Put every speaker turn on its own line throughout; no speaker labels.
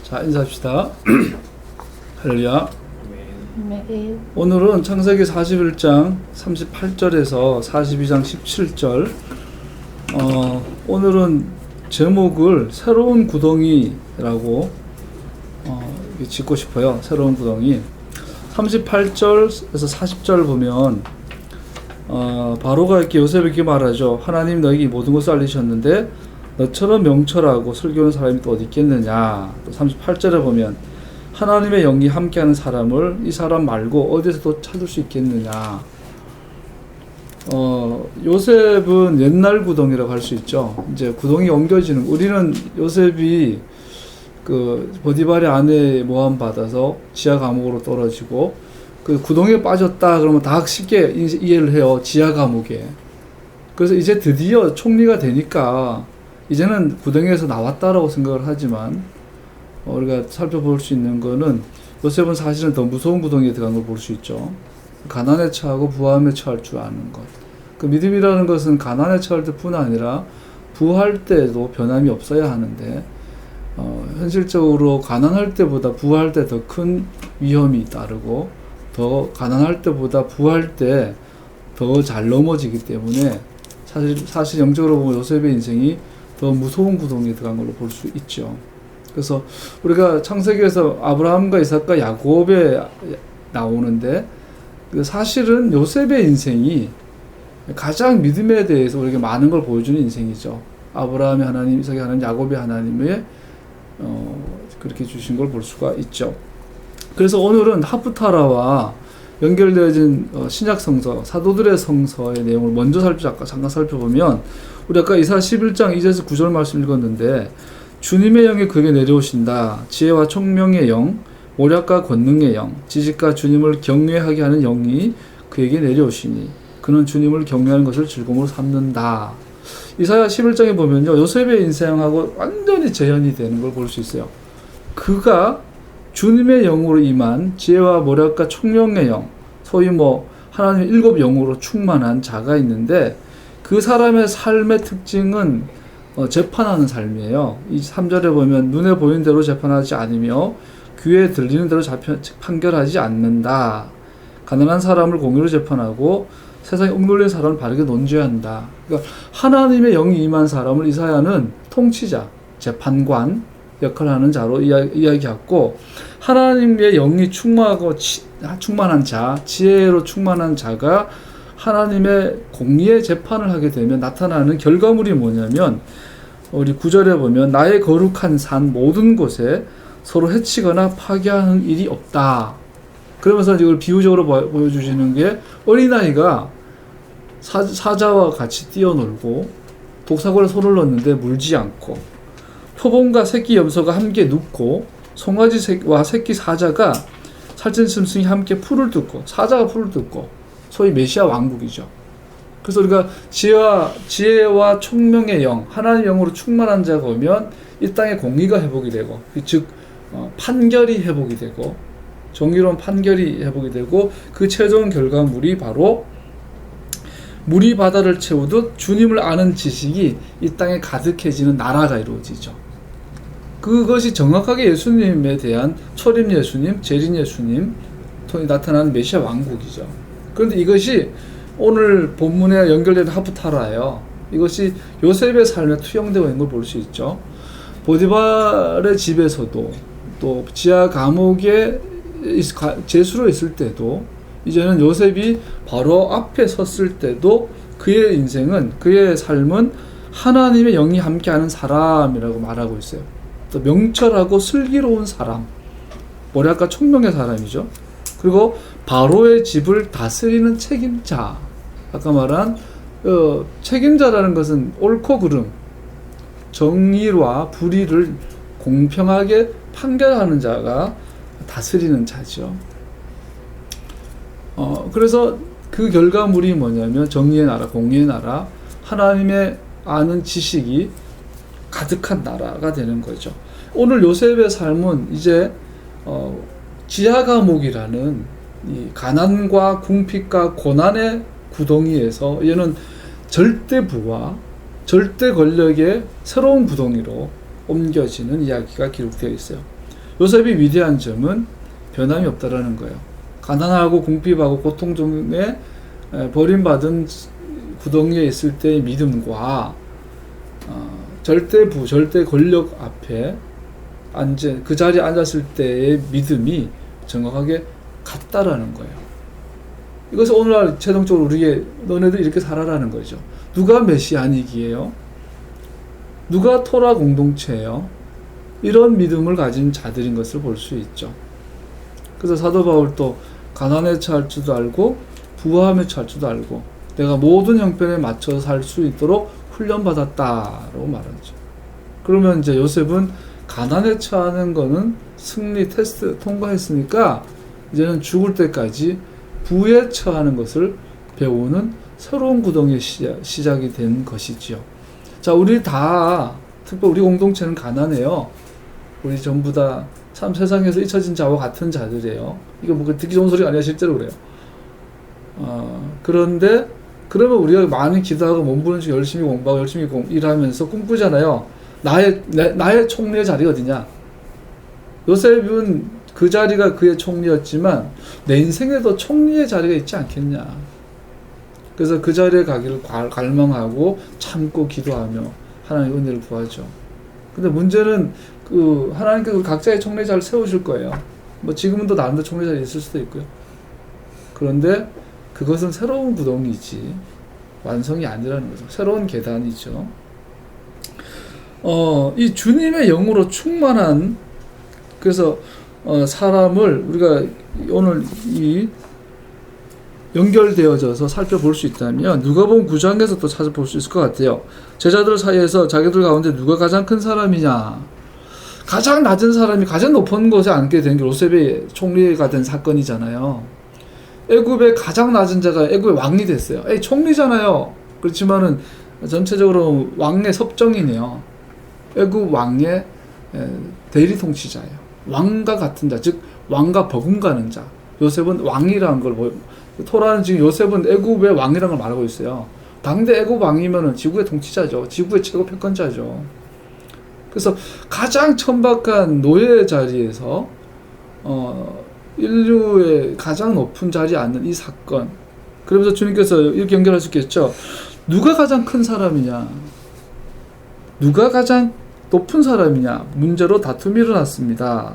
자, 인사합시다. 할렐루야.
네.
오늘은 창세기 41장 38절에서 42장 17절. 오늘은 제목을 새로운 구덩이라고 짓고 싶어요. 새로운 구덩이. 38절에서 40절 보면 바로가 이렇게 요셉에게 말하죠. 하나님 너에게 모든 것을 알리셨는데 너처럼 명철하고 슬기로운 사람이 또 어디 있겠느냐. 또 38절에 보면 하나님의 영이 함께하는 사람을 이 사람 말고 어디서도 찾을 수 있겠느냐. 요셉은 옛날 구덩이라고 할 수 있죠. 이제 구덩이 옮겨지는, 우리는 요셉이 그 보디발의 아내의 모함 받아서 지하 감옥으로 떨어지고 그 구덩이에 빠졌다 그러면 다 쉽게 이해를 해요. 지하 감옥에. 그래서 이제 드디어 총리가 되니까 이제는 구덩이에서 나왔다라고 생각을 하지만 우리가 살펴볼 수 있는 거는 요셉은 사실은 더 무서운 구덩이에 들어간 걸 볼 수 있죠. 가난에 처하고 부함에 처할 줄 아는 것. 그 믿음이라는 것은 가난에 처할 때뿐 아니라 부할 때도 변함이 없어야 하는데 현실적으로 가난할 때보다 부할 때 더 큰 위험이 따르고 더 가난할 때보다 부할 때 더 잘 넘어지기 때문에 사실 영적으로 보면 요셉의 인생이 더 무서운 구덩이에 들어간 걸로 볼 수 있죠. 그래서 우리가 창세기에서 아브라함과 이삭과 야곱에 나오는데 사실은 요셉의 인생이 가장 믿음에 대해서 우리에게 많은 걸 보여주는 인생이죠. 아브라함의 하나님, 이삭의 하나님, 야곱의 하나님의 그렇게 주신 걸 볼 수가 있죠. 그래서 오늘은 하프타라와 연결되어진 신약 성서, 사도들의 성서의 내용을 먼저 잠깐 살펴보면 우리 아까 이사 11장 2절에서 9절 말씀 읽었는데 주님의 영이 그에게 내려오신다. 지혜와 총명의 영, 모략과 권능의 영, 지식과 주님을 경외하게 하는 영이 그에게 내려오시니 그는 주님을 경외하는 것을 즐거움으로 삼는다. 이사야 11장에 보면요, 요셉의 인생하고 완전히 재현이 되는 걸 볼 수 있어요. 그가 주님의 영으로 임한 지혜와 모략과 총명의 영, 소위 하나님의 7 영으로 충만한 자가 있는데 그 사람의 삶의 특징은 재판하는 삶이에요. 이 3절에 보면 눈에 보이는 대로 재판하지 않으며 귀에 들리는 대로 판결하지 않는다. 가난한 사람을 공의로 재판하고 세상에 억눌린 사람을 바르게 논죄한다. 그러니까 하나님의 영이 임한 사람을 이사야는 통치자, 재판관 역할을 하는 자로 이야기했고, 하나님의 영이 충만한 자, 지혜로 충만한 자가 하나님의 공의의 재판을 하게 되면 나타나는 결과물이 뭐냐면 우리 9절에 보면 나의 거룩한 산 모든 곳에 서로 해치거나 파괴하는 일이 없다. 그러면서 이걸 비유적으로 보여주시는 게 어린아이가 사자와 같이 뛰어놀고 독사과에 손을 넣는데 물지 않고 표범과 새끼 염소가 함께 눕고 송아지와 새끼 사자가 살찐 짐승이 함께 풀을 뜯고 사자가 풀을 뜯고 소위 메시아 왕국이죠. 그래서 우리가 지혜와 총명의 영, 하나님의 영으로 충만한 자가 오면 이 땅에 공의가 회복이 되고, 즉 판결이 회복이 되고 정의로운 판결이 회복이 되고 그 최종 결과물이 바로 물이 바다를 채우듯 주님을 아는 지식이 이 땅에 가득해지는 나라가 이루어지죠. 그것이 정확하게 예수님에 대한 초림 예수님, 재림 예수님 통해 나타나는 메시아 왕국이죠. 그런데 이것이 오늘 본문에 연결된 하프타라예요. 이것이 요셉의 삶에 투영되어 있는 걸 볼 수 있죠. 보디발의 집에서도 또 지하 감옥에 제수로 있을 때도 이제는 요셉이 바로 앞에 섰을 때도 그의 인생은, 그의 삶은 하나님의 영이 함께하는 사람이라고 말하고 있어요. 또 명철하고 슬기로운 사람, 모략과 총명의 사람이죠. 그리고 바로의 집을 다스리는 책임자. 아까 말한 책임자라는 것은 옳고 그름, 정의와 불의를 공평하게 판결하는 자가 다스리는 자죠. 그래서 그 결과물이 뭐냐면 정의의 나라, 공의의 나라, 하나님의 아는 지식이 가득한 나라가 되는 거죠. 오늘 요셉의 삶은 이제 지하 감옥이라는 이 가난과 궁핍과 고난의 구덩이에서 얘는 절대 부와 절대 권력의 새로운 구덩이로 옮겨지는 이야기가 기록되어 있어요. 요셉이 위대한 점은 변함이 없다라는 거예요. 가난하고 궁핍하고 고통 중에 버림받은 구덩이에 있을 때의 믿음과 절대 권력 앞에 그 자리에 앉았을 때의 믿음이 정확하게 같다라는 거예요. 이것은 오늘날 최종적으로 우리에게 너네들 이렇게 살아라는 거죠. 누가 메시아닉이에요? 누가 토라 공동체예요? 이런 믿음을 가진 자들인 것을 볼 수 있죠. 그래서 사도 바울도 가난에 처할 줄도 알고 부함에 처할 줄도 알고 내가 모든 형편에 맞춰서 살 수 있도록 훈련받았다라고 말하죠. 그러면 이제 요셉은 가난에 처하는 거는 승리 테스트 통과했으니까 이제는 죽을 때까지 부에 처하는 것을 배우는 새로운 구덩이의 시작이 된 것이지요. 자, 우리 다 특히 우리 공동체는 가난해요. 우리 전부 다 참 세상에서 잊혀진 자와 같은 자들이에요. 이거 뭐 듣기 좋은 소리가 아니라 실제로 그래요. 그런데 그러면 우리가 많이 기도하고 몸부림치고 열심히 공부하고 열심히 일하면서 꿈꾸잖아요. 나의 총리의 자리가 어디냐? 요셉은 그 자리가 그의 총리였지만 내 인생에도 총리의 자리가 있지 않겠냐? 그래서 그 자리에 가기를 갈망하고 참고 기도하며 하나님의 은혜를 구하죠. 근데 문제는 하나님께서 각자의 총리 자리를 세우실 거예요. 뭐 지금은 또 나름대로 총리 자리에 있을 수도 있고요. 그런데 그것은 새로운 구덩이지 완성이 아니라는 거죠. 새로운 계단이죠. 이 주님의 영으로 충만한 그래서 사람을 우리가 오늘 이 연결되어져서 살펴볼 수 있다면 누가복음 9장에서 또 찾아볼 수 있을 것 같아요. 제자들 사이에서 자기들 가운데 누가 가장 큰 사람이냐, 가장 낮은 사람이 가장 높은 곳에 앉게 된 게 요셉의 총리가 된 사건이잖아요. 애굽의 가장 낮은 자가 애굽의 왕이 됐어요. 총리잖아요. 그렇지만은 전체적으로 왕의 섭정이네요. 애굽 왕의 대리 통치자예요. 왕과 같은 자, 즉 왕과 버금가는 자. 요셉은 왕이라는 걸 토라는 지금 요셉은 애굽의 왕이라는 걸 말하고 있어요. 당대 애굽 왕이면은 지구의 통치자죠. 지구의 최고 패권자죠. 그래서 가장 천박한 노예의 자리에서 인류의 가장 높은 자리에 앉는 이 사건. 그러면서 주님께서 이렇게 연결할 수 있겠죠. 누가 가장 큰 사람이냐? 누가 가장 높은 사람이냐? 문제로 다툼이 일어났습니다.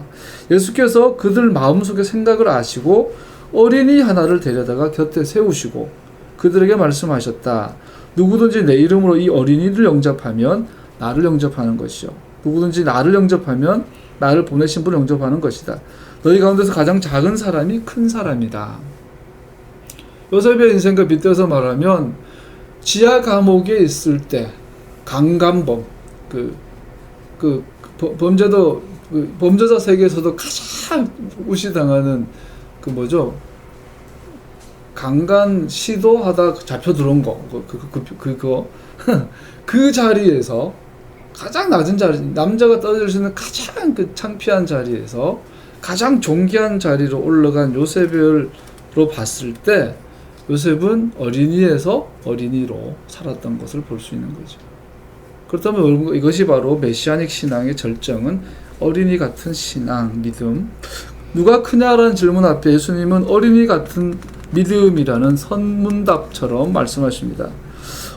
예수께서 그들 마음속의 생각을 아시고 어린이 하나를 데려다가 곁에 세우시고 그들에게 말씀하셨다. 누구든지 내 이름으로 이 어린이를 영접하면 나를 영접하는 것이요. 누구든지 나를 영접하면 나를 보내신 분을 영접하는 것이다. 너희 가운데서 가장 작은 사람이 큰 사람이다. 요셉의 인생과 빗대서 말하면 지하 감옥에 있을 때 강간범 범죄자 세계에서도 가장 무시당하는 강간 시도하다 잡혀 들어온 거 그 자리에서 가장 낮은 자리, 남자가 떨어질 수 있는 가장 창피한 자리에서 가장 존귀한 자리로 올라간 요셉으로 봤을 때 요셉은 어린이에서 어린이로 살았던 것을 볼 수 있는 거죠. 그렇다면 이것이 바로 메시아닉 신앙의 절정은 어린이 같은 신앙, 믿음. 누가 크냐라는 질문 앞에 예수님은 어린이 같은 믿음이라는 선문답처럼 말씀하십니다.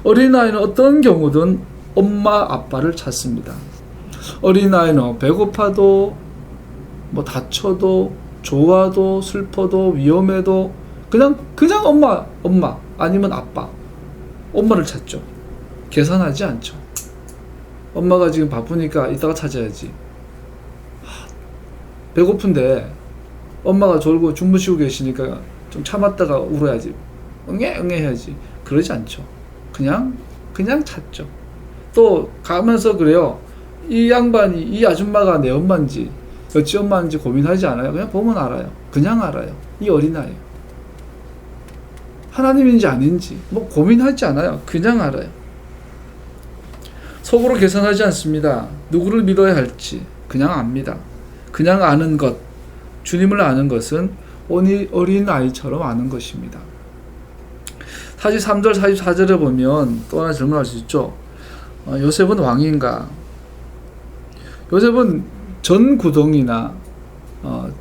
어린아이는 어떤 경우든 엄마 아빠를 찾습니다. 어린아이는 배고파도 다쳐도 좋아도 슬퍼도 위험해도 그냥 엄마 아니면 아빠, 엄마를 찾죠. 계산하지 않죠. 엄마가 지금 바쁘니까 이따가 찾아야지. 배고픈데 엄마가 졸고 주무시고 계시니까 좀 참았다가 울어야지. 응애 해야지. 그러지 않죠. 그냥 찾죠. 또 가면서 그래요. 이 양반이, 이 아줌마가 내 엄마인지 어찌 엄마인지 고민하지 않아요. 그냥 보면 알아요. 그냥 알아요. 이 어린아이 하나님인지 아닌지 고민하지 않아요. 그냥 알아요. 속으로 계산하지 않습니다. 누구를 믿어야 할지 그냥 압니다. 그냥 아는 것, 주님을 아는 것은 어린아이처럼 아는 것입니다. 43절 44절에 보면 또 하나 질문할 수 있죠. 요셉은 왕인가? 요셉은 전 구덩이나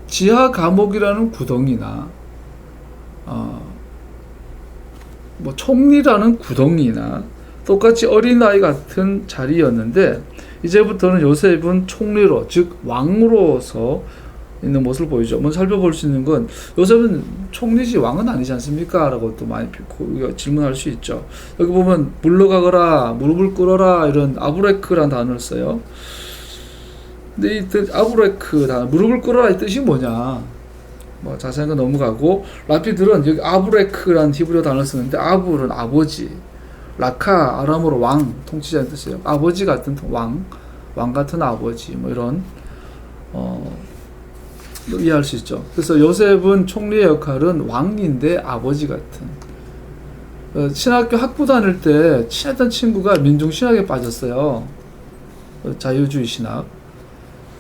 지하 감옥이라는 구덩이나 뭐 총리라는 구덩이나 똑같이 어린아이 같은 자리였는데 이제부터는 요셉은 총리로 즉 왕으로서 있는 모습을 보이죠. 먼저 살펴볼 수 있는 건 요셉은 총리지 왕은 아니지 않습니까? 라고 또 많이 질문할 수 있죠. 여기 보면 물러가거라, 무릎을 꿇어라 이런 아브레크라는 단어를 써요. 근데 이 아브레크 단어, 무릎을 꿇어라 이 뜻이 뭐냐? 뭐 자세한 건 넘어가고 라피들은 여기 아브레크라는 히브리어 단어를 쓰는데 아브는 아버지, 라카 아람어로 왕, 통치자는 뜻이에요. 아버지 같은 왕 같은 아버지 뭐 이런 이해할 수 있죠. 그래서 요셉은 총리의 역할은 왕인데 아버지 같은. 신학교 학부 다닐 때 친했던 친구가 민중신학에 빠졌어요. 자유주의 신학.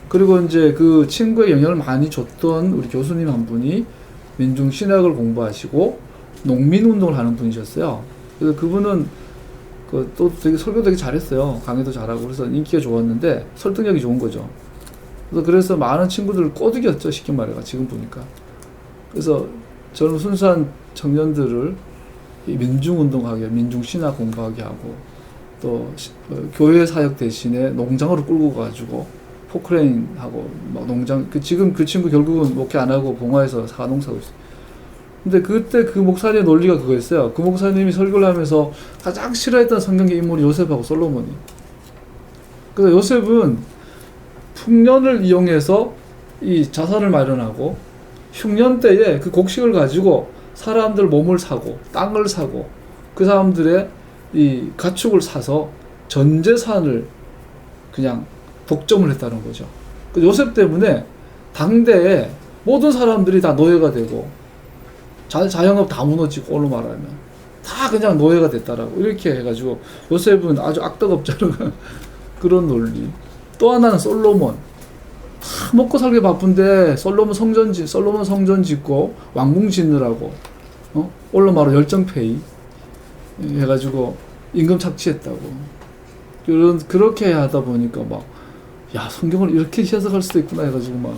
그리고 이제 그 친구의 영향을 많이 줬던 우리 교수님 한 분이 민중신학을 공부하시고 농민운동을 하는 분이셨어요. 그래서 그분은 또 되게 설교 되게 잘했어요. 강의도 잘하고 그래서 인기가 좋았는데 설득력이 좋은 거죠. 그래서 많은 친구들을 꼬드겼죠. 쉽게 말해가 지금 보니까. 그래서 저는 순수한 청년들을 민중운동하게, 민중신학 공부하게 하고 또 교회 사역 대신에 농장으로 끌고 가가지고 포크레인하고 막 농장 지금 그 친구 결국은 목회 안 하고 봉화에서 사농사하고 있어요. 근데 그때 그 목사님의 논리가 그거였어요. 그 목사님이 설교를 하면서 가장 싫어했던 성경의 인물이 요셉하고 솔로몬이. 그래서 요셉은 풍년을 이용해서 이 자산을 마련하고 흉년 때에 그 곡식을 가지고 사람들 몸을 사고 땅을 사고 그 사람들의 이 가축을 사서 전 재산을 그냥 독점을 했다는 거죠. 그 요셉 때문에 당대에 모든 사람들이 다 노예가 되고 자영업 다 무너지고 오늘 말하면 다 그냥 노예가 됐다라고 이렇게 해가지고 요셉은 아주 악덕업자로 그런 논리. 또 하나는 솔로몬. 다 먹고 살기 바쁜데 솔로몬 성전 짓고 왕궁 짓느라고 오늘 말로 열정페이 해가지고 임금 착취했다고. 그렇게 하다 보니까 야 성경을 이렇게 해석할 수도 있구나 해가지고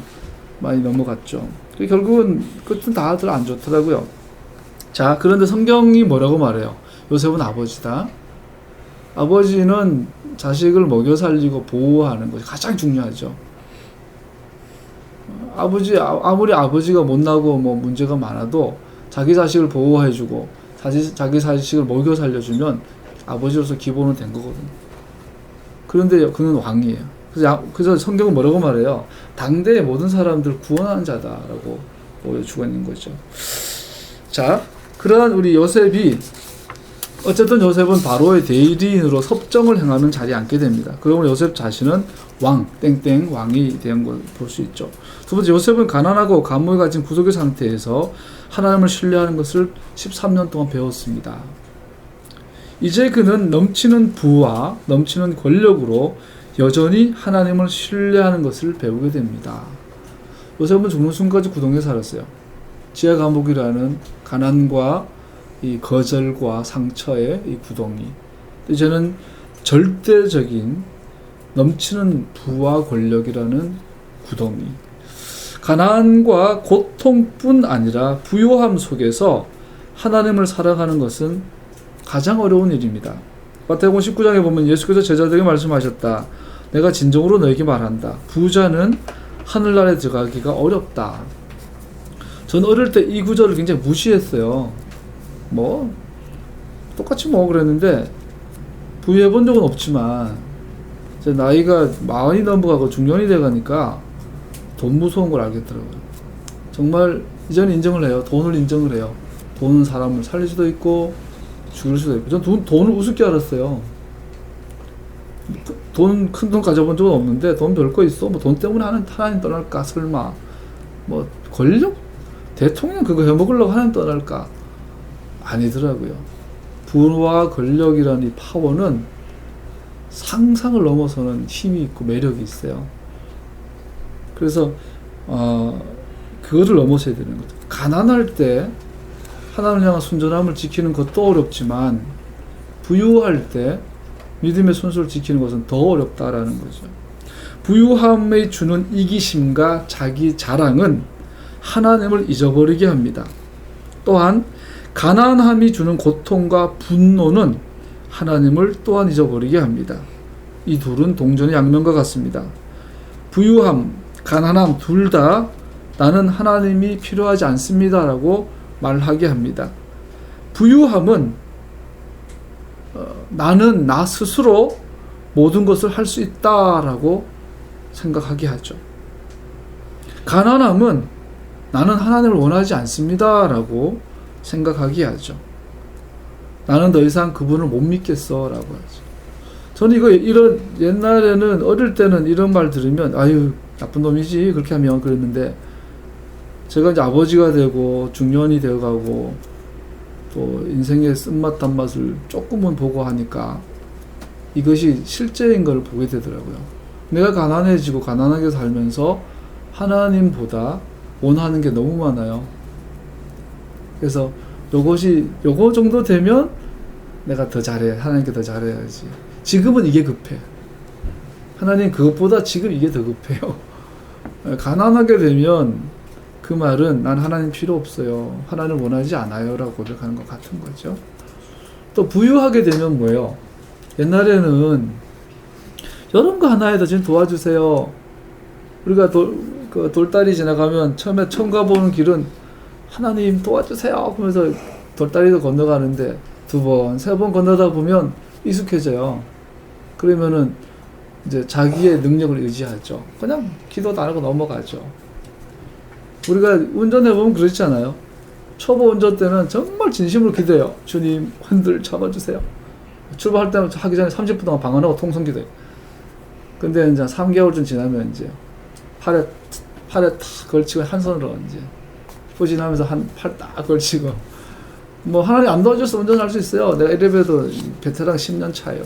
많이 넘어갔죠. 결국은 끝은 다들 안 좋더라고요. 자, 그런데 성경이 뭐라고 말해요? 요셉은 아버지다. 아버지는 자식을 먹여 살리고 보호하는 것이 가장 중요하죠. 아무리 아버지가 못나고 문제가 많아도 자기 자식을 보호해주고 자기 자식을 먹여 살려주면 아버지로서 기본은 된 거거든요. 그런데 그는 왕이에요. 그래서 성경은 뭐라고 말해요? 당대의 모든 사람들 구원하는 자다라고 보여주고 있는 거죠. 자, 그러한 우리 요셉이 어쨌든 요셉은 바로의 대리인으로 섭정을 행하는 자리에 앉게 됩니다. 그러면 요셉 자신은 왕, 땡땡 왕이 된 걸 볼 수 있죠. 두 번째, 요셉은 가난하고 감옥에 갇힌 구속의 상태에서 하나님을 신뢰하는 것을 13년 동안 배웠습니다. 이제 그는 넘치는 부와 넘치는 권력으로 여전히 하나님을 신뢰하는 것을 배우게 됩니다. 요셉은 죽는 순간까지 구덩이에 살았어요. 지하 감옥이라는 가난과 이 거절과 상처의 이 구덩이. 이제는 절대적인 넘치는 부와 권력이라는 구덩이. 가난과 고통뿐 아니라 부요함 속에서 하나님을 살아가는 것은 가장 어려운 일입니다. 마태복음 19장에 보면 예수께서 제자들에게 말씀하셨다. 내가 진정으로 너에게 말한다. 부자는 하늘나라에 들어가기가 어렵다. 전 어릴 때 이 구절을 굉장히 무시했어요. 똑같이 그랬는데 부유해 본 적은 없지만 제 나이가 많이 넘어가고 중년이 돼가니까 돈 무서운 걸 알겠더라고요. 정말 이제는 인정을 해요. 돈을 인정을 해요. 돈은 사람을 살릴 수도 있고 죽일 수도 있고. 전 돈을 우습게 알았어요. 큰 돈 가져본 적은 없는데 돈 별거 있어? 돈 때문에 하나님 떠날까? 설마 권력? 대통령 그거 해먹으려고 하나님 떠날까? 아니더라고요. 부와 권력이라는 이 파워는 상상을 넘어서는 힘이 있고 매력이 있어요. 그래서 그거를 넘어서야 되는 거죠. 가난할 때 하나님을 향한 순전함을 지키는 것도 어렵지만 부유할 때 믿음의 순수를 지키는 것은 더 어렵다라는 거죠. 부유함에 주는 이기심과 자기 자랑은 하나님을 잊어버리게 합니다. 또한 가난함이 주는 고통과 분노는 하나님을 또한 잊어버리게 합니다. 이 둘은 동전의 양면과 같습니다. 부유함, 가난함 둘 다 나는 하나님이 필요하지 않습니다라고 말하게 합니다. 부유함은 나는 나 스스로 모든 것을 할 수 있다라고 생각하게 하죠. 가난함은 나는 하나님을 원하지 않습니다라고 생각하게 하죠. 나는 더 이상 그분을 못 믿겠어라고 하죠. 저는 이런 옛날에는 어릴 때는 이런 말 들으면 아유 나쁜 놈이지 그렇게 하면 그랬는데 제가 이제 아버지가 되고 중년이 되어가고 또 인생의 쓴맛 단맛을 조금은 보고 하니까 이것이 실제인 걸 보게 되더라고요. 내가 가난해지고 가난하게 살면서 하나님보다 원하는 게 너무 많아요. 그래서 요거 정도 되면 내가 더 잘해. 하나님께 더 잘해야지. 지금은 이게 급해. 하나님 그것보다 지금 이게 더 급해요. 가난하게 되면 그 말은 난 하나님 필요 없어요. 하나님 원하지 않아요. 라고 고백하는 것 같은 거죠. 또 부유하게 되면 뭐예요? 옛날에는 이런 거 하나에도 좀 도와주세요. 우리가 돌다리 지나가면 처음 가보는 길은 하나님 도와주세요 하면서 돌다리도 건너가는데 2번, 3번 건너다 보면 익숙해져요. 그러면은 이제 자기의 능력을 의지하죠. 그냥 기도도 안 하고 넘어가죠. 우리가 운전해보면 그렇잖아요. 초보 운전 때는 정말 진심으로 기도해요. 주님 흔들 잡아주세요. 출발할 때 하기 전에 30분 동안 방언하고 통성 기도해요. 근데 이제 3개월쯤 지나면 이제 팔에 탁 걸치고 한 손으로 이제 후진하면서 팔 딱 걸치고 뭐 하나님 안 도와줘서 운전할 수 있어요. 내가 이래봬도 베테랑 10년 차예요.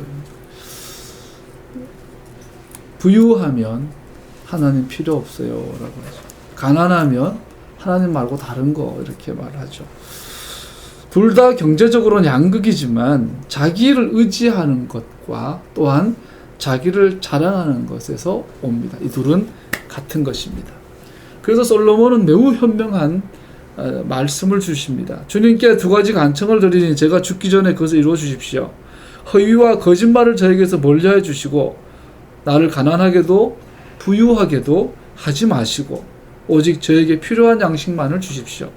부유하면 하나님 필요 없어요 라고 하죠. 가난하면 하나님 말고 다른 거 이렇게 말하죠. 둘 다 경제적으로는 양극이지만 자기를 의지하는 것과 또한 자기를 자랑하는 것에서 옵니다. 이 둘은 같은 것입니다. 그래서 솔로몬은 매우 현명한 말씀을 주십니다. 주님께 2가지 간청을 드리니 제가 죽기 전에 그것을 이루어 주십시오. 허위와 거짓말을 저에게서 멀리하여 주시고 나를 가난하게도 부유하게도 하지 마시고 오직 저에게 필요한 양식만을 주십시오.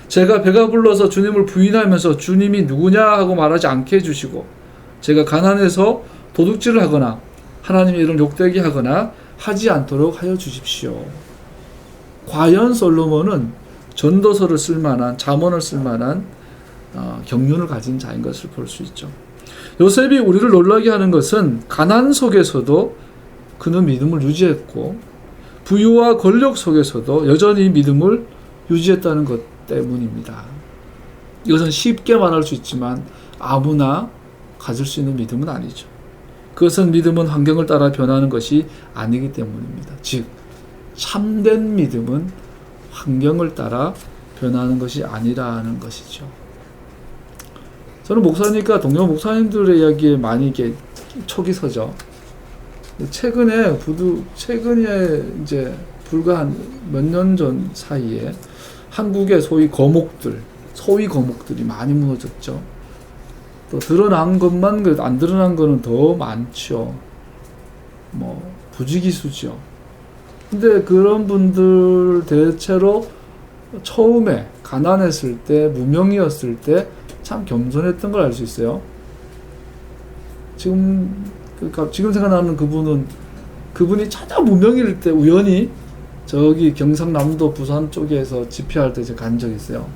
제가 배가 불러서 주님을 부인하면서 주님이 누구냐 하고 말하지 않게 해주시고 제가 가난해서 도둑질을 하거나 하나님의 이름 욕되게 하거나 하지 않도록 하여 주십시오. 과연 솔로몬은 전도서를 쓸만한 잠언을 쓸만한 경륜을 가진 자인 것을 볼 수 있죠. 요셉이 우리를 놀라게 하는 것은 가난 속에서도 그는 믿음을 유지했고 부유와 권력 속에서도 여전히 믿음을 유지했다는 것 때문입니다. 이것은 쉽게 말할 수 있지만 아무나 가질 수 있는 믿음은 아니죠. 그것은 믿음은 환경을 따라 변하는 것이 아니기 때문입니다. 즉 참된 믿음은 환경을 따라 변하는 것이 아니라는 것이죠. 저는 목사니까 동료 목사님들의 이야기에 많이 이렇게 촉이 서죠. 최근에 이제 불과 한 몇 년 전 사이에 한국의 소위 거목들이 많이 무너졌죠. 또 드러난 것만 안 드러난 거는 더 많죠. 뭐 부지기수죠. 근데 그런 분들 대체로 처음에 가난했을 때, 무명이었을 때 참 겸손했던 걸 알 수 있어요. 지금 생각나는 그분이 찾아 무명일 때 우연히 저기 경상남도 부산 쪽에서 집회할 때 제가 간 적이 있어요.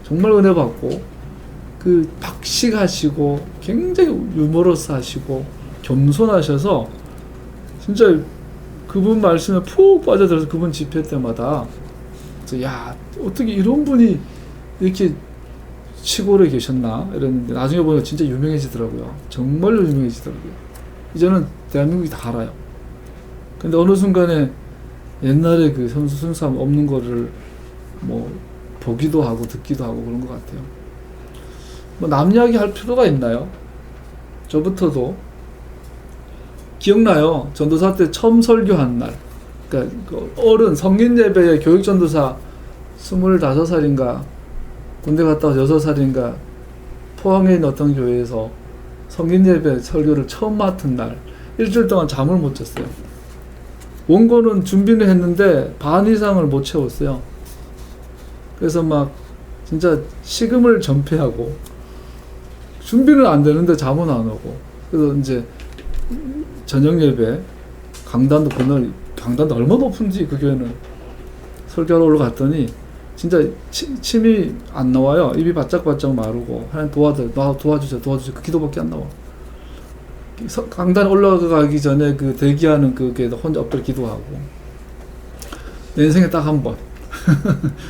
정말 은혜 받고 박식하시고 굉장히 유머러스하시고 겸손하셔서 진짜 그분 말씀에 푹 빠져들어서 그분 집회 때마다 야 어떻게 이런 분이 이렇게 시골에 계셨나 이랬는데 나중에 보니까 진짜 유명해지더라고요. 정말로 유명해지더라고요. 이제는 대한민국이 다 알아요. 근데 어느 순간에 옛날에 그 순수함 없는 거를 뭐 보기도 하고 듣기도 하고 그런 것 같아요. 뭐 남 이야기 할 필요가 있나요? 저부터도 기억나요? 전도사 때 처음 설교한 날. 그러니까 그 어른 성인 예배에 교육 전도사 25살인가 군대 갔다 와서 6살인가 포항에 있는 어떤 교회에서 성인 예배 설교를 처음 맡은 날 일주일 동안 잠을 못 잤어요. 원고는 준비는 했는데 반 이상을 못 채웠어요. 그래서 막 진짜 식음을 전폐하고 준비는 안 되는데 잠은 안 오고 그래서 이제 저녁 예배 강단도 그날 강단도 얼마나 높은지 그 교회는 설교하러 올라갔더니 진짜 침이 안 나와요. 입이 바짝바짝 마르고 하나님 도와주세요 그 기도밖에 안 나와. 강단 올라가기 전에 그 대기하는 그게 혼자 엎드려 기도하고 내 인생에 딱 한 번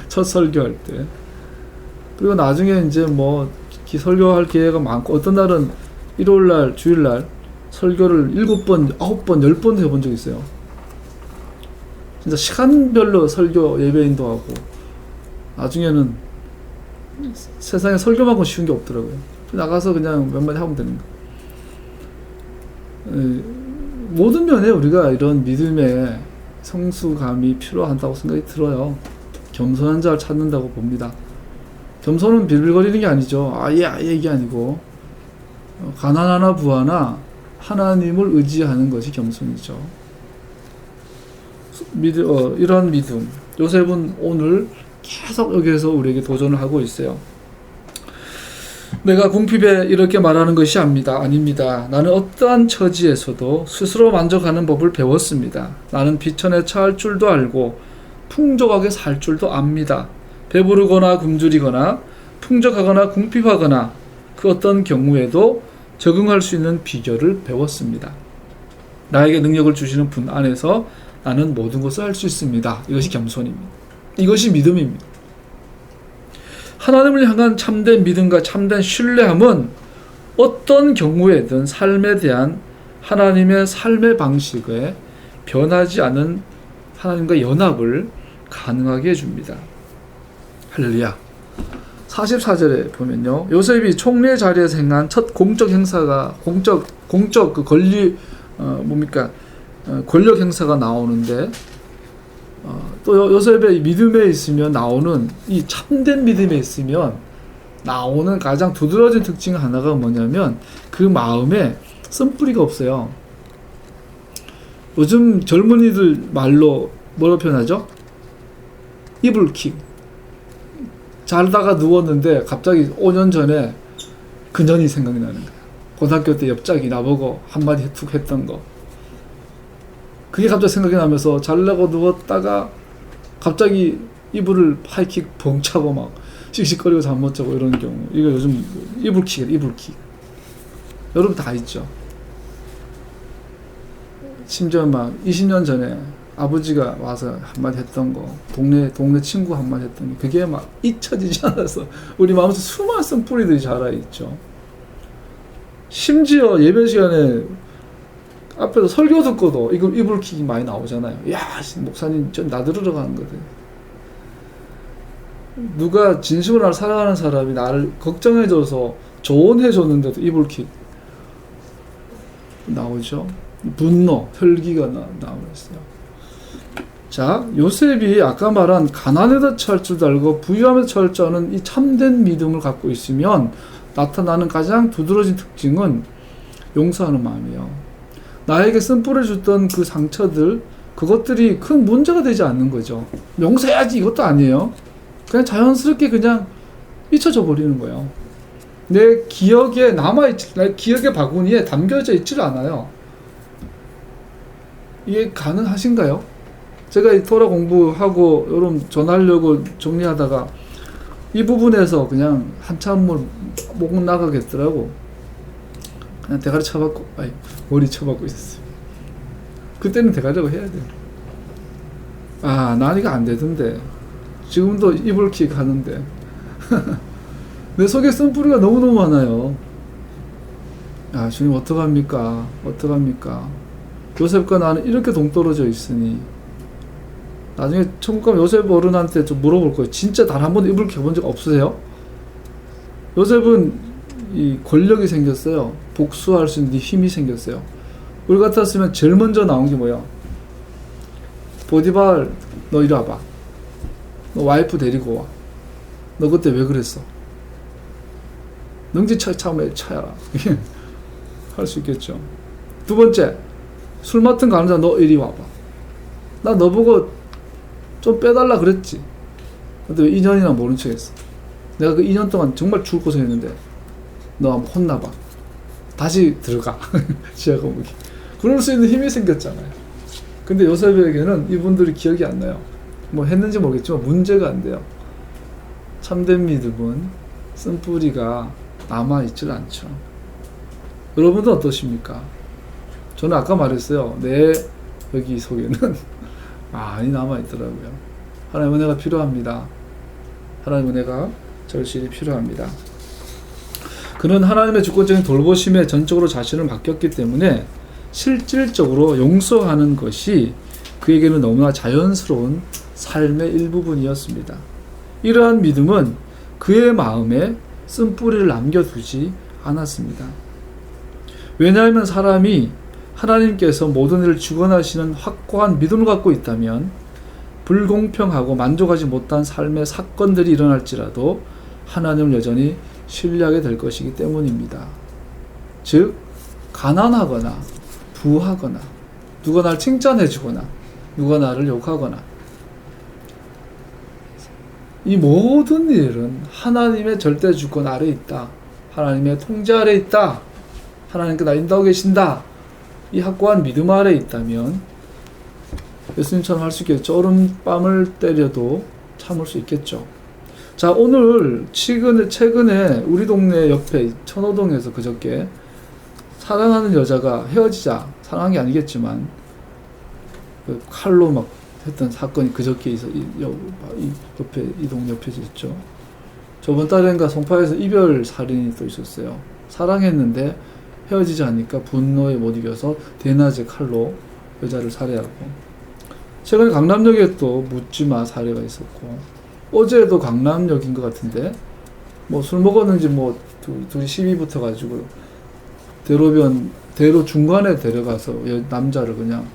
첫 설교할 때. 그리고 나중에 이제 뭐 설교할 기회가 많고 어떤 날은 일요일날 주일날 설교를 7번 9번 10번 해본 적 있어요. 진짜 시간별로 설교 예배 인도하고 나중에는 세상에 설교만큼 쉬운 게 없더라고요. 나가서 그냥 몇 마디 하면 되는 거. 모든 면에 우리가 이런 믿음의 성수감이 필요하다고 생각이 들어요. 겸손한 자를 찾는다고 봅니다. 겸손은 빌빌거리는 게 아니죠. 아예 이게 아니고 가난하나 부하나 하나님을 의지하는 것이 겸손이죠. 이러한 믿음 요셉은 오늘 계속 여기에서 우리에게 도전을 하고 있어요. 내가 궁핍에 이렇게 말하는 것이 아닙니다. 나는 어떠한 처지에서도 스스로 만족하는 법을 배웠습니다. 나는 비천에 처할 줄도 알고 풍족하게 살 줄도 압니다. 배부르거나 굶주리거나 풍족하거나 궁핍하거나 그 어떤 경우에도 적응할 수 있는 비결을 배웠습니다. 나에게 능력을 주시는 분 안에서 나는 모든 것을 할 수 있습니다. 이것이 겸손입니다. 이것이 믿음입니다. 하나님을 향한 참된 믿음과 참된 신뢰함은 어떤 경우에든 삶에 대한 하나님의 삶의 방식에 변하지 않은 하나님과 연합을 가능하게 해줍니다. 할렐루야. 44절에 보면요. 요셉이 총리의 자리에서 행한 첫 공적 행사가 공적 그 권력 행사가 나오는데 또 요셉의 믿음에 있으면 나오는 이 참된 믿음에 있으면 나오는 가장 두드러진 특징 하나가 뭐냐면 그 마음에 쓴뿌리가 없어요. 요즘 젊은이들 말로 뭐로 표현하죠? 이불킥. 자다가 누웠는데 갑자기 5년 전에 그년이 생각이 나는 거야. 고등학교 때 옆자기 나보고 한마디 툭 했던 거. 그게 갑자기 생각이 나면서 자려고 누웠다가 갑자기 이불을 하이킥 벙 차고 막 씩씩거리고 잠 못 자고 이런 경우. 이거 요즘 이불킥이에요. 이불킥. 여러분 다 있죠. 심지어 막 20년 전에 아버지가 와서 한마디 했던 거, 동네 친구 한마디 했던 거, 그게 막 잊혀지지 않아서 우리 마음속에 수많은 쓴뿌리들이 자라있죠. 심지어 예배 시간에 앞에서 설교 듣고도 이불킥이 많이 나오잖아요. 야, 목사님 좀 나들으러 가는 거든. 누가 진심으로 나를 사랑하는 사람이 나를 걱정해줘서 조언해줬는데도 이불킥 나오죠. 분노, 혈기가 나오겠어요. 자, 요셉이 아까 말한 가난에도 처할 줄도 알고 부유함에도 처할 줄 아는 이 참된 믿음을 갖고 있으면 나타나는 가장 두드러진 특징은 용서하는 마음이에요. 나에게 쓴뿌리 줬던 그 상처들, 그것들이 큰 문제가 되지 않는 거죠. 용서해야지 이것도 아니에요. 그냥 자연스럽게 그냥 잊혀져 버리는 거예요. 내 기억에 내 기억의 바구니에 담겨져 있지를 않아요. 이게 가능하신가요? 제가 이 토라 공부하고 여러분 전하려고 정리하다가 이 부분에서 그냥 한참 목 나가겠더라고. 그냥 대가리 쳐박고, 머리 쳐박고 있었어요. 그때는 대가리라고 해야 돼요. 난 이거 안 되던데. 지금도 이불킥 하는데. 내 속에 쓴뿌리가 너무너무 많아요. 주님 어떡합니까? 요셉과 나는 이렇게 동떨어져 있으니 나중에 천국 가면 요셉 어른한테 좀 물어볼 거예요. 진짜 단 한 번도 이불킥 해본 적 없으세요? 요셉은 이 권력이 생겼어요. 복수할 수 있는 힘이 생겼어요. 우리 같았으면 제일 먼저 나온 게 뭐야? 보디발, 너 이리 와봐. 너 와이프 데리고 와. 너 그때 왜 그랬어? 능지차 참에 차야. 할 수 있겠죠. 두 번째, 술 맡은 간호사 너 이리 와봐. 나 너 보고 좀 빼달라 그랬지. 근데 왜 2년이나 모른 척 했어? 내가 그 2년 동안 정말 죽을 고생했는데 너 한번 혼나봐. 다시 들어가. 지하 감옥에. 그럴 수 있는 힘이 생겼잖아요. 근데 요셉에게는 이분들이 기억이 안 나요. 뭐 했는지 모르겠지만 문제가 안 돼요. 참된 믿음은 쓴뿌리가 남아있질 않죠. 여러분도 어떠십니까? 저는 아까 말했어요. 내 여기 속에는 많이 남아있더라고요. 하나님의 은혜가 필요합니다. 하나님의 은혜가 절실히 필요합니다. 그는 하나님의 주권적인 돌보심에 전적으로 자신을 맡겼기 때문에 실질적으로 용서하는 것이 그에게는 너무나 자연스러운 삶의 일부분이었습니다. 이러한 믿음은 그의 마음에 쓴뿌리를 남겨두지 않았습니다. 왜냐하면 사람이 하나님께서 모든 일을 주관하시는 확고한 믿음을 갖고 있다면 불공평하고 만족하지 못한 삶의 사건들이 일어날지라도 하나님을 여전히 신뢰하게 될 것이기 때문입니다. 즉 가난하거나 부하거나 누가 나를 칭찬해 주거나 누가 나를 욕하거나 이 모든 일은 하나님의 절대 주권 아래 있다. 하나님의 통제 아래 있다. 하나님께 나 인도하고 계신다. 이 확고한 믿음 아래 있다면 예수님처럼 할 수 있겠죠. 얼음밤을 때려도 참을 수 있겠죠. 자, 오늘 최근에 우리 동네 옆에 천호동에서 그저께 사랑하는 여자가 헤어지자, 사랑한 게 아니겠지만 그 칼로 막 했던 사건이 그저께 있어 이 옆에 이 동 옆에 있죠. 저번 달인가 송파에서 이별 살인이 또 있었어요. 사랑했는데 헤어지지 않으니까 분노에 못 이겨서 대낮에 칼로 여자를 살해하고, 최근에 강남역에 또 묻지마 사례가 있었고, 어제도 강남역인 것 같은데 뭐 술 먹었는지 뭐 둘이 시비 붙어가지고 대로 중간에 데려가서 남자를 그냥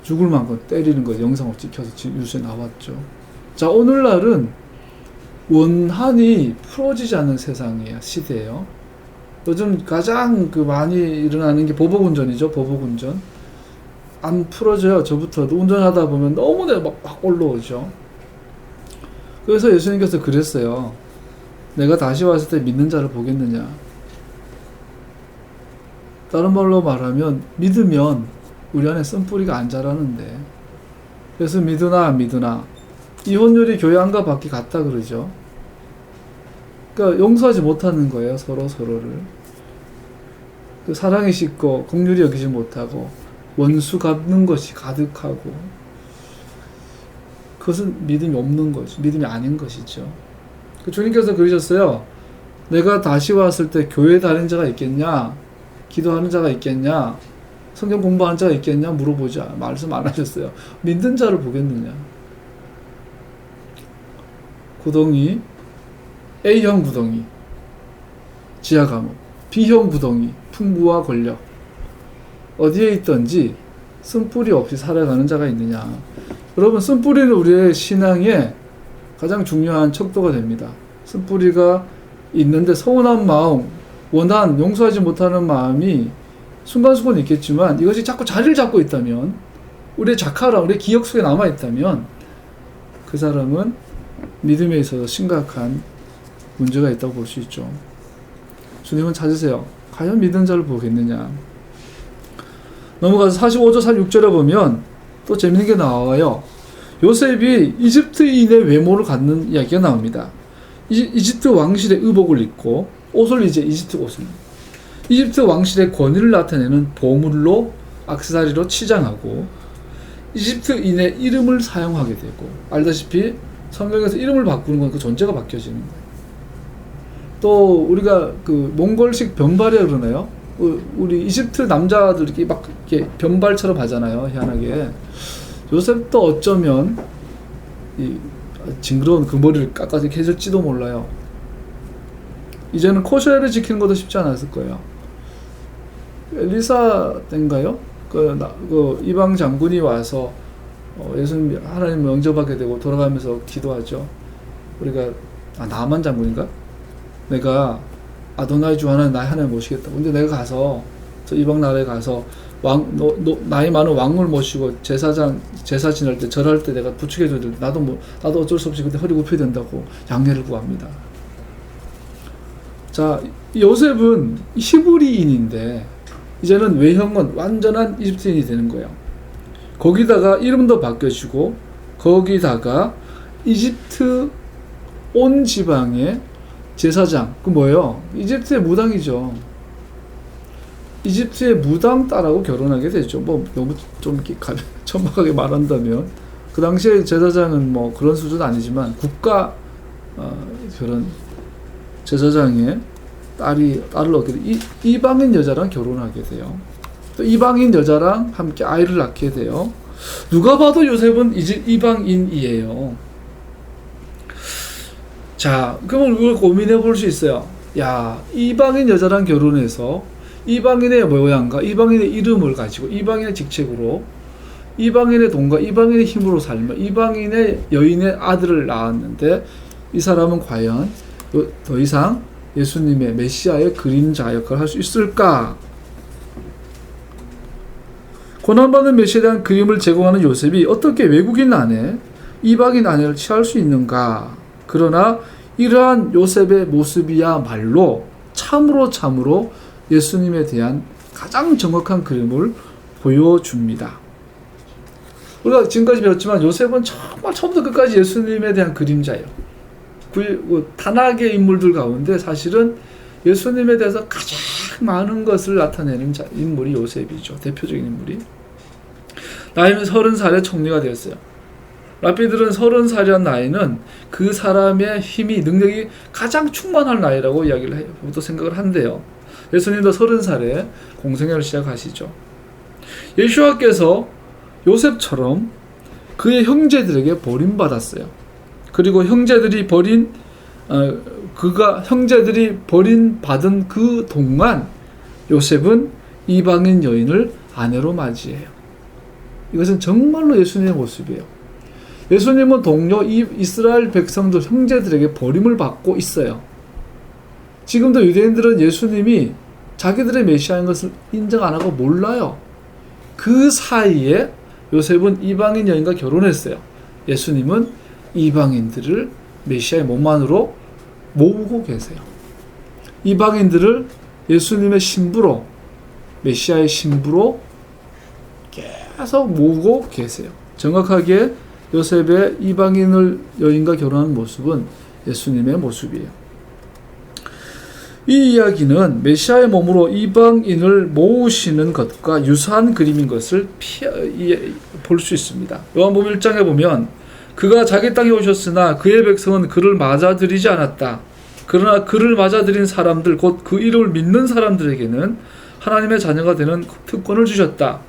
죽을 만큼 때리는 거 영상으로 찍혀서 뉴스에 나왔죠. 자, 오늘날은 원한이 풀어지지 않는 세상이에요. 시대예요. 요즘 가장 많이 일어나는 게 보복운전이죠. 보복운전. 안 풀어져요. 저부터도 운전하다 보면 너무나 막 올라오죠. 그래서 예수님께서 그랬어요. 내가 다시 왔을 때 믿는 자를 보겠느냐. 다른 말로 말하면 믿으면 우리 안에 쓴뿌리가 안 자라는데, 그래서 믿으나 안 믿으나 이혼율이 교회 안과 밖이 같다 그러죠. 그러니까 용서하지 못하는 거예요. 서로를. 그 사랑이 식고 긍휼히 여기지 못하고 원수 갚는 것이 가득하고, 그것은 믿음이 없는 것이, 믿음이 아닌 것이죠. 그 주님께서 그러셨어요. 내가 다시 왔을 때 교회에 다니는 자가 있겠냐? 기도하는 자가 있겠냐? 성경 공부하는 자가 있겠냐? 물어보자. 말씀 안 하셨어요. 믿는 자를 보겠느냐? 구덩이, A형 구덩이, 지하 감옥, B형 구덩이, 풍부와 권력, 어디에 있든지 쓴뿌리 없이 살아가는 자가 있느냐. 여러분, 쓴뿌리는 우리의 신앙의 가장 중요한 척도가 됩니다. 쓴뿌리가 있는데 서운한 마음, 원한, 용서하지 못하는 마음이 순간순간 있겠지만 이것이 자꾸 자리를 잡고 있다면, 우리의 자카라, 우리의 기억 속에 남아있다면 그 사람은 믿음에 있어서 심각한 문제가 있다고 볼 수 있죠. 주님은 찾으세요. 과연 믿는 자를 보겠느냐. 넘어가서 45절 46절에 보면 또 재밌는 게 나와요. 요셉이 이집트인의 외모를 갖는 이야기가 나옵니다. 이집트 왕실의 의복을 입고 옷을 이제 이집트 옷을, 이집트 왕실의 권위를 나타내는 보물로 액세서리로 치장하고 이집트인의 이름을 사용하게 되고, 알다시피 성경에서 이름을 바꾸는 건 그 존재가 바뀌어지는 거예요. 또 우리가 그 몽골식 변발이라 그러나요? 우리 이집트 남자들이 막 이렇게 변발처럼 하잖아요. 희한하게. 요셉도 어쩌면 이 징그러운 그 머리를 깎아서 이렇게 해줄지도 몰라요. 이제는 코셔를 지키는 것도 쉽지 않았을 거예요. 엘리사 때인가요? 그 이방 장군이 와서 예수님 하나님 영접하게 되고 돌아가면서 기도하죠. 우리가 나만 장군인가? 내가 아도나이 주 하나님 나의 하나님 모시겠다. 근데 내가 가서 저 이방 나라에 가서 나이 많은 왕을 모시고 제사 지낼 때 절할 때 내가 부축해 줘야 돼. 나도 어쩔 수 없이 그때 허리 굽혀야 된다고 양해를 구합니다. 자, 요셉은 히브리인인데 이제는 외형은 완전한 이집트인이 되는 거예요. 거기다가 이름도 바뀌어지고 거기다가 이집트 온 지방의 제사장, 그 뭐예요? 이집트의 무당이죠. 이집트의 무당 딸하고 결혼하게 되죠. 뭐 너무 좀 이렇게 천박하게 말한다면 그 당시에 제사장은 뭐 그런 수준 아니지만 국가 그런 제사장의 딸을 얻게 돼. 이방인 여자랑 결혼하게 돼요. 또 이방인 여자랑 함께 아이를 낳게 돼요. 누가 봐도 요셉은 이방인이에요. 자, 그러면 이걸 고민해 볼 수 있어요. 야, 이방인 여자랑 결혼해서 이방인의 모양과 이방인의 이름을 가지고 이방인의 직책으로 이방인의 돈과 이방인의 힘으로 살며 이방인의 여인의 아들을 낳았는데 이 사람은 과연 더 이상 예수님의 메시아의 그림자 역할을 할 수 있을까? 고난받는 메시아에 대한 그림을 제공하는 요셉이 어떻게 외국인 아내, 이방인 아내를 취할 수 있는가? 그러나 이러한 요셉의 모습이야말로 참으로 예수님에 대한 가장 정확한 그림을 보여줍니다. 우리가 지금까지 배웠지만 요셉은 정말 처음부터 끝까지 예수님에 대한 그림자예요. 단락의 인물들 가운데 사실은 예수님에 대해서 가장 많은 것을 나타내는 인물이 요셉이죠. 대표적인 인물이. 나이는 30살에 총리가 되었어요. 랍비들은 30살이라는 나이는 그 사람의 힘이 능력이 가장 충만한 나이라고 이야기를 또 생각을 한대요. 예수님도 30살에 공생애를 시작하시죠. 예수와께서 요셉처럼 그의 형제들에게 버림받았어요. 그리고 형제들이 버림받은 그 동안 요셉은 이방인 여인을 아내로 맞이해요. 이것은 정말로 예수님의 모습이에요. 예수님은 동료 이스라엘 백성들 형제들에게 버림을 받고 있어요. 지금도 유대인들은 예수님이 자기들의 메시아인 것을 인정 안 하고 몰라요. 그 사이에 요셉은 이방인 여인과 결혼했어요. 예수님은 이방인들을 메시아의 몸만으로 모으고 계세요. 이방인들을 예수님의 신부로, 메시아의 신부로 계속 모으고 계세요. 정확하게 요셉의 이방인을 여인과 결혼한 모습은 예수님의 모습이에요. 이 이야기는 메시아의 몸으로 이방인을 모으시는 것과 유사한 그림인 것을 볼 수 있습니다. 요한복음 1장에 보면 그가 자기 땅에 오셨으나 그의 백성은 그를 맞아들이지 않았다. 그러나 그를 맞아들인 사람들, 곧 그 이름을 믿는 사람들에게는 하나님의 자녀가 되는 특권을 주셨다.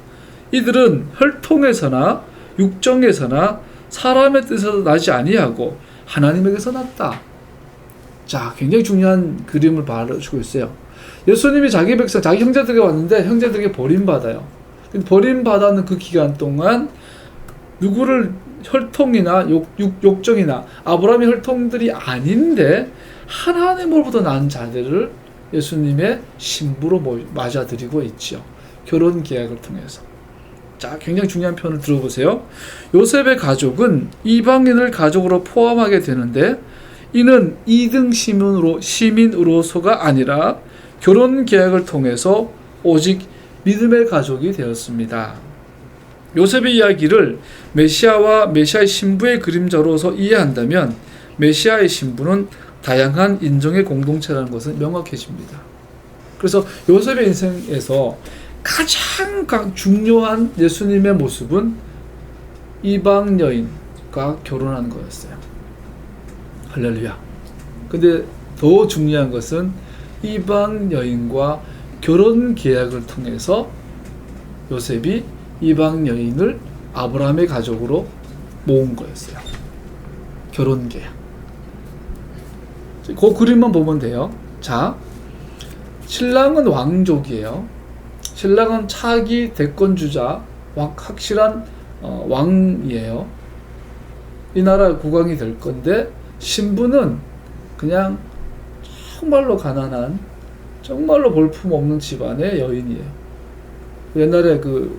이들은 혈통에서나 육정에서나 사람의 뜻에서 나지 아니하고 하나님에게서 났다. 자, 굉장히 중요한 그림을 말해주고 있어요. 예수님이 자기 백성, 자기 형제들에게 왔는데 형제들에게 버림받아요. 버림받았는 그 기간 동안 누구를 혈통이나 욕정이나 아브라함의 혈통들이 아닌데 하나님으로부터 난 자들을 예수님의 신부로 맞아들이고 있죠. 결혼 계약을 통해서. 자, 굉장히 중요한 표현을 들어보세요. 요셉의 가족은 이방인을 가족으로 포함하게 되는데 이는 2등 시민으로서가 아니라 결혼 계약을 통해서 오직 믿음의 가족이 되었습니다. 요셉의 이야기를 메시아와 메시아의 신부의 그림자로서 이해한다면 메시아의 신부는 다양한 인종의 공동체라는 것은 명확해집니다. 그래서 요셉의 인생에서 가장 중요한 예수님의 모습은 이방 여인과 결혼하는 거였어요. 할렐루야. 근데 더 중요한 것은 이방 여인과 결혼 계약을 통해서 요셉이 이방 여인을 아브라함의 가족으로 모은 거였어요. 결혼 계약. 그 그림만 보면 돼요. 자, 신랑은 왕족이에요. 신랑은 차기 대권주자, 확실한 왕이에요. 이 나라 국왕이 될 건데 신부는 그냥 정말로 가난한, 정말로 볼품없는 집안의 여인이에요. 옛날에 그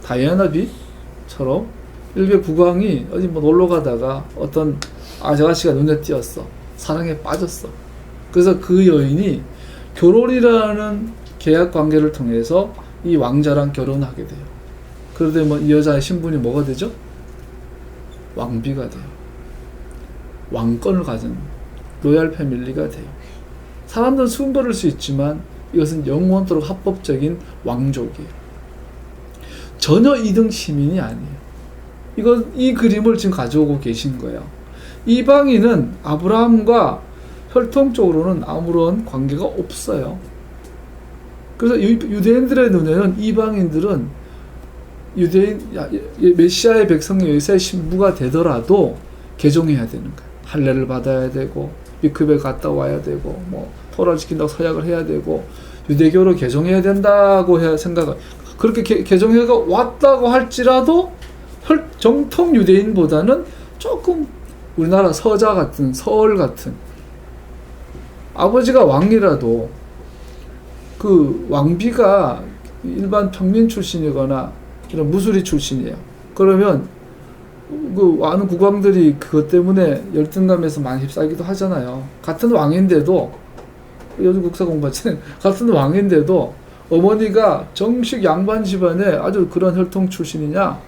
다이애나비처럼 일베 국왕이 어디 뭐 놀러 가다가 어떤 아저씨가 눈에 띄었어. 사랑에 빠졌어. 그래서 그 여인이 결혼이라는 계약 관계를 통해서 이 왕자랑 결혼하게 돼요. 그런데 뭐 이 여자의 신분이 뭐가 되죠? 왕비가 돼요. 왕권을 가진 로얄 패밀리가 돼요. 사람들은 숨버릴 수 있지만 이것은 영원토록 합법적인 왕족이에요. 전혀 2등 시민이 아니에요. 이 그림을 지금 가져오고 계신 거예요. 이방인은 아브라함과 혈통적으로는 아무런 관계가 없어요. 그래서 유대인들의 눈에는 이방인들은 메시아의 백성 요새의 신부가 되더라도 개종해야 되는 거예요. 할례를 받아야 되고 미크베 갔다 와야 되고 뭐 토라를 지킨다고 서약을 해야 되고 유대교로 개종해야 된다고 생각을 그렇게 개종해가 왔다고 할지라도 정통 유대인보다는 조금 우리나라 서자 같은 서얼 같은 아버지가 왕이라도 그 왕비가 일반 평민 출신이거나 이런 무수리 출신이에요. 그러면 그 아는 국왕들이 그것 때문에 열등감에서 많이 휩싸이기도 하잖아요. 같은 왕인데도 요즘 국사 공부하시는 같은 왕인데도 어머니가 정식 양반 집안에 아주 그런 혈통 출신이냐,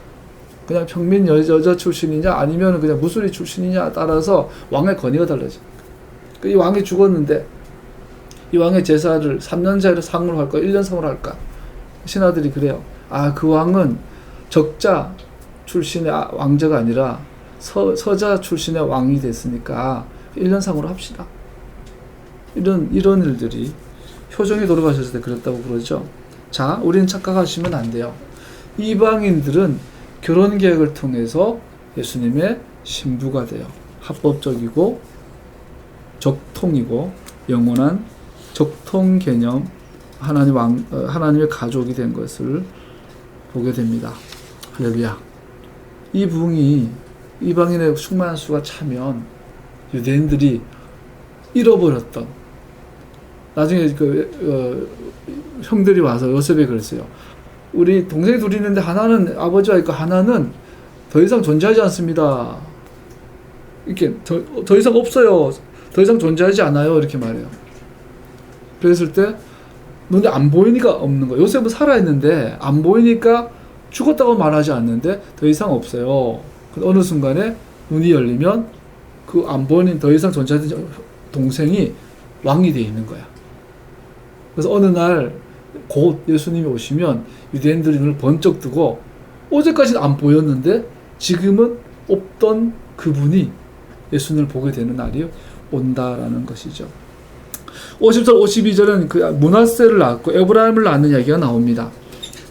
그냥 평민 여자 출신이냐, 아니면 그냥 무수리 출신이냐 따라서 왕의 권위가 달라져. 이 왕이 죽었는데 이 왕의 제사를 3년 차례 상으로 할까, 1년 상으로 할까? 신하들이 그래요. 아, 그 왕은 적자 출신의 왕자가 아니라 서자 출신의 왕이 됐으니까 1년 상으로 합시다. 이런 일들이 효정이 돌아가셨을 때 그랬다고 그러죠. 자, 우리는 착각하시면 안 돼요. 이방인들은 결혼 계획을 통해서 예수님의 신부가 돼요. 합법적이고 적통이고 영원한 적통 개념, 하나님의 가족이 된 것을 보게 됩니다. 할렐루야. 이 부흥이 이방인의 충만한 수가 차면 유대인들이 잃어버렸던, 나중에 형들이 와서 요셉에 그랬어요. 우리 동생이 둘이 있는데 하나는 아버지와 있고 하나는 더 이상 존재하지 않습니다. 이렇게 더 이상 없어요. 더 이상 존재하지 않아요. 이렇게 말해요. 그랬을 때 눈에 안 보이니까 없는 거예요. 요셉은 살아있는데 안 보이니까 죽었다고 말하지 않는데 더 이상 없어요. 어느 순간에 눈이 열리면 그 안 보이는 더 이상 존재하는 동생이 왕이 되어 있는 거야. 그래서 어느 날 곧 예수님이 오시면 유대인들이 눈을 번쩍 뜨고 어제까지는 안 보였는데 지금은 없던 그분이 예수님을 보게 되는 날이 온다라는 것이죠. 50절 52절은 그 므낫세를 낳았고 에브라임을 낳는 이야기가 나옵니다.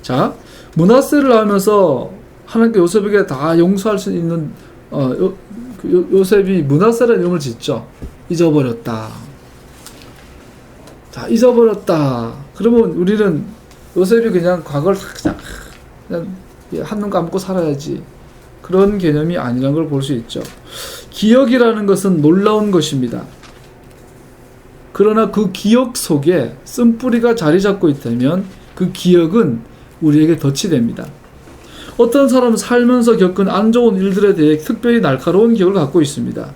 자, 므낫세를 낳으면서 하나님께 요셉에게 다 용서할 수 있는 요셉이 므낫세라는 이름을 짓죠. 잊어버렸다. 자, 잊어버렸다. 그러면 우리는 요셉이 그냥 과거를 그냥 한눈 감고 살아야지, 그런 개념이 아니라는 걸 볼 수 있죠. 기억이라는 것은 놀라운 것입니다. 그러나 그 기억 속에 쓴뿌리가 자리 잡고 있다면 그 기억은 우리에게 덫이 됩니다. 어떤 사람은 살면서 겪은 안 좋은 일들에 대해 특별히 날카로운 기억을 갖고 있습니다.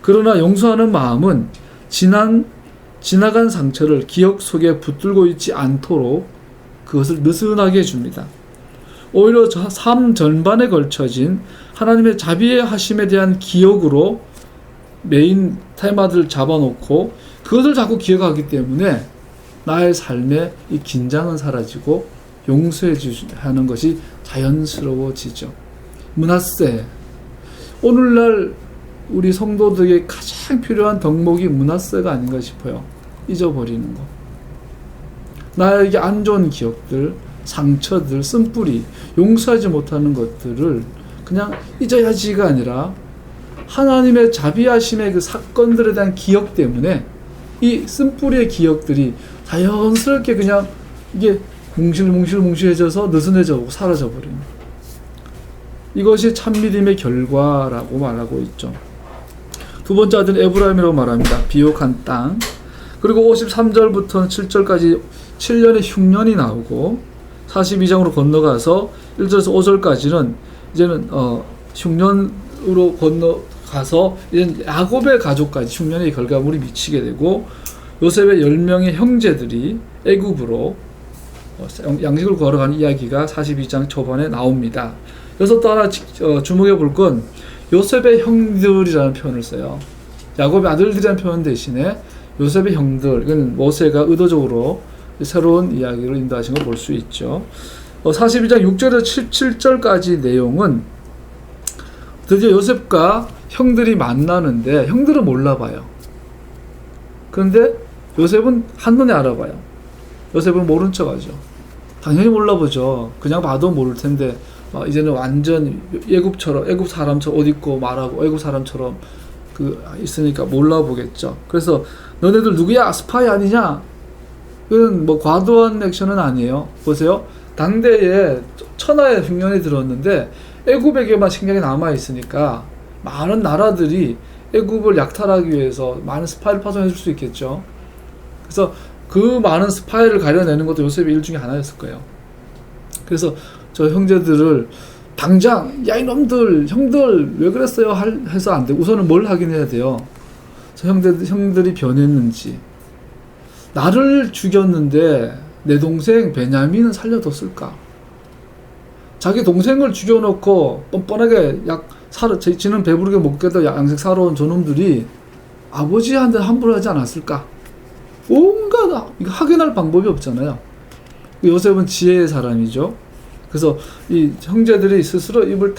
그러나 용서하는 마음은 지나간 상처를 기억 속에 붙들고 있지 않도록 그것을 느슨하게 해줍니다. 오히려 삶 전반에 걸쳐진 하나님의 자비하심에 대한 기억으로 메인 테마들을 잡아놓고 그것을 자꾸 기억하기 때문에 나의 삶의 이 긴장은 사라지고 용서해 하는 것이 자연스러워지죠. 므낫세, 오늘날 우리 성도들에게 가장 필요한 덕목이 므낫세가 아닌가 싶어요. 잊어버리는 거. 나에게 안 좋은 기억들, 상처들, 쓴뿌리, 용서하지 못하는 것들을 그냥 잊어야지가 아니라 하나님의 자비하심의 그 사건들에 대한 기억 때문에 이 쓴뿌리의 기억들이 자연스럽게 그냥 이게 뭉실뭉실해져서 느슨해져 보고 사라져 버립니다. 이것이 참미림의 결과라고 말하고 있죠. 두 번째 아들 에브라임이라고 말합니다. 비옥한 땅. 그리고 53절부터 7절까지 7년의 흉년이 나오고 42장으로 건너가서 1절에서 5절까지는 이제는 흉년으로 건너가서 이제 야곱의 가족까지 흉년의 결과물이 미치게 되고 요셉의 10명의 형제들이 애굽으로 양식을 구하러 가는 이야기가 42장 초반에 나옵니다. 여기서 또 하나 주목해 볼 건 요셉의 형들이라는 표현을 써요. 야곱의 아들들이라는 표현 대신에 요셉의 형들, 이건 모세가 의도적으로 새로운 이야기를 인도하신 걸 볼 수 있죠. 42장 6절에서 7절까지 내용은 드디어 요셉과 형들이 만나는데 형들은 몰라봐요. 그런데 요셉은 한눈에 알아봐요. 요셉은 모른 척하죠. 당연히 몰라보죠. 그냥 봐도 모를 텐데 이제는 완전 애굽처럼 애굽 사람처럼 옷 입고 말하고 애굽 사람처럼 있으니까 몰라보겠죠. 그래서 너네들 누구야? 스파이 아니냐? 이건 뭐 과도한 액션은 아니에요. 보세요. 당대에 천하의 흉년이 들었는데 애굽에게만 식량이 남아 있으니까 많은 나라들이 애굽을 약탈하기 위해서 많은 스파이를 파송해 줄 수 있겠죠. 그래서 그 많은 스파이를 가려내는 것도 요셉의 일 중에 하나였을 거예요. 그래서 저 형제들을 당장 야 이놈들 형들 왜 그랬어요 해서 안 되고 우선은 뭘 확인해야 돼요. 저 형들이 변했는지. 나를 죽였는데 내 동생 베냐민은 살려뒀을까? 자기 동생을 죽여놓고 뻔뻔하게 지는 배부르게 먹겠다 양식 사러 온 저놈들이 아버지한테 함부로 하지 않았을까? 온갖 이거 확인할 방법이 없잖아요. 요셉은 지혜의 사람이죠. 그래서 이 형제들이 스스로 입을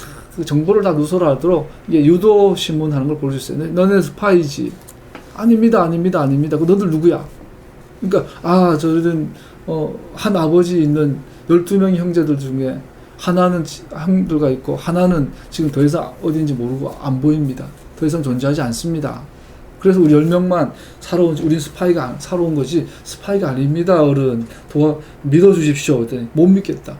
정보를 다 누설하도록 이게 유도 신문하는 걸 볼 수 있어요. 너네 스파이지? 아닙니다. 그 너들 누구야? 그러니까 저희는 한 아버지 있는 12명의 형제들 중에 하나는 형들과 있고 하나는 지금 더 이상 어딘지 모르고 안 보입니다. 더 이상 존재하지 않습니다. 그래서 우리 10명만 우린 스파이가 사러 온 거지 스파이가 아닙니다. 어른 믿어주십시오. 그랬더니 못 믿겠다.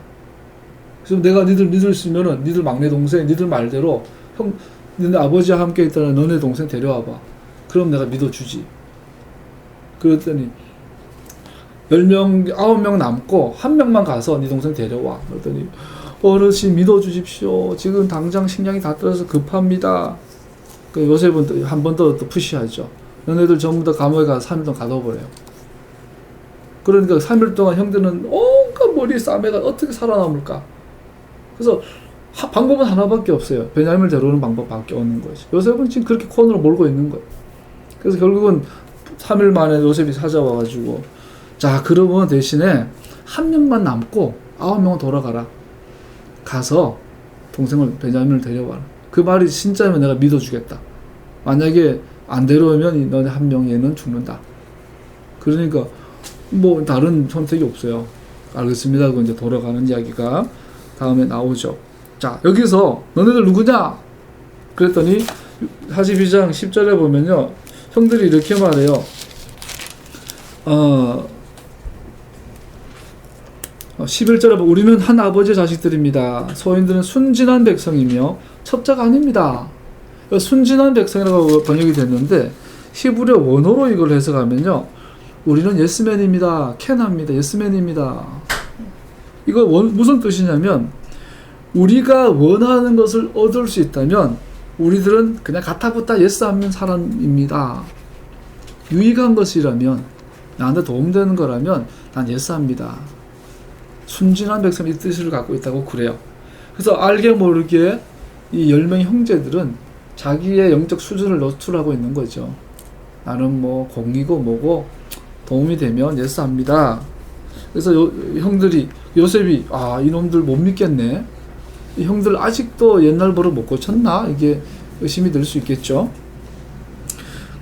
그래서 내가 니들 믿을 수 있으면은 니들 막내 동생 니들 말대로 너네 아버지와 함께 있다는 너네 동생 데려와봐. 그럼 내가 믿어주지. 그랬더니 10명, 9명 남고 1명만 가서 네 동생 데려와. 그랬더니 어르신 믿어주십시오. 지금 당장 식량이 다 떨어져서 급합니다. 그 요셉은 한 번 더 푸시하죠. 너네들 전부 다 감옥에 가서 3일 동안 가둬버려요. 그러니까 3일 동안 형들은 온갖 머리 싸매가 어떻게 살아남을까? 그래서 방법은 하나밖에 없어요. 베냐민을 데려오는 방법밖에 없는 거죠. 요셉은 지금 그렇게 코너로 몰고 있는 거예요. 그래서 결국은 3일 만에 요셉이 찾아와가지고 자 그러면 대신에 1명만 남고 9명은 돌아가라. 가서 동생을 베냐민을 데려와라. 그 말이 진짜면 내가 믿어주겠다. 만약에 안 데려오면 너네 1명 얘는 죽는다. 그러니까 뭐 다른 선택이 없어요. 알겠습니다. 그 이제 돌아가는 이야기가 다음에 나오죠. 자 여기서 너네들 누구냐? 그랬더니 42장 10절에 보면요. 형들이 이렇게 말해요. 11절에 보면 우리는 한 아버지의 자식들입니다. 소인들은 순진한 백성이며 첩자가 아닙니다. 순진한 백성이라고 번역이 됐는데 히브리어 원어로 이걸 해석하면요. 우리는 예스맨입니다. 캐나입니다. 예스맨입니다. 이거 무슨 뜻이냐면 우리가 원하는 것을 얻을 수 있다면 우리들은 그냥 가타부타 예스하면 사람입니다. 유익한 것이라면 나한테 도움되는 거라면 난 예스합니다. 순진한 백성이 이 뜻을 갖고 있다고 그래요. 그래서 알게 모르게 이 10명의 형제들은 자기의 영적 수준을 노출하고 있는 거죠. 나는 뭐 공이고 뭐고 도움이 되면 예스합니다. 그래서 형들이 요셉이 이놈들 못 믿겠네. 이 형들 아직도 옛날 버릇 못 고쳤나? 이게 의심이 들 수 있겠죠.